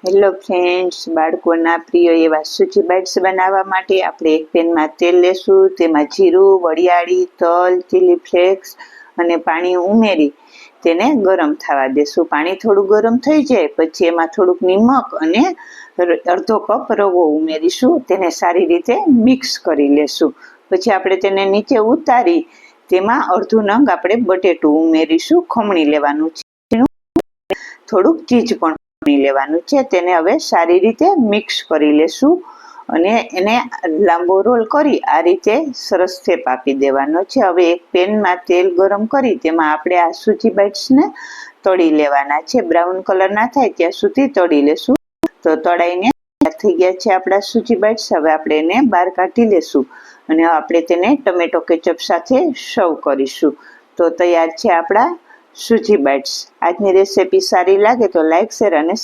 Hello friends, બાળકોના પ્રિય એવા સૂજી બાઇટ્સ બનાવવા માટે આપણે એક પેનમાં તેલ લેશું. તેમાં જીરું, વરિયાળી, તલ, ચીલી ફ્લેક્સ અને પાણી ઉમેરી તેને ગરમ થવા દેશું. પાણી થોડું ગરમ થઈ જાય પછી એમાં થોડુંક નિમક અને અડધો કપ રવો ઉમેરીશું. તેને સારી રીતે મિક્સ કરી લેશું. પછી આપણે તેને નીચે ઉતારી તેમાં અડધું નંગ આપણે બટેટું ઉમેરીશું. ખમણી લેવાનું છે, થોડુંક ચીજ પણ લેવાનું છે. તેને હવે સારી રીતે મિક્સ કરી લેશું અને એને લાંબો રોલ કરી આ રીતે સરસ શેપ આપી દેવાનો છે. હવે એક પેનમાં તેલ ગરમ કરી તેમાં આપણે આ સૂજી બાઇટ્સને તળી લેવાના છે. બ્રાઉન કલર ના થાય ત્યાં સુધી તળી લેશું. તો તળાઈને થઈ ગયા છે આપણા સૂજી બાઇટ્સ. હવે આપણે એને બહાર કાઢી લેશું અને આપણે તેને ટમેટો કેચઅપ સાથે સર્વ કરીશું. તો તૈયાર છે આપણા સૂજી બાઇટ્સ. આજની રેસીપી સારી લાગે તો લાઈક, શેર અને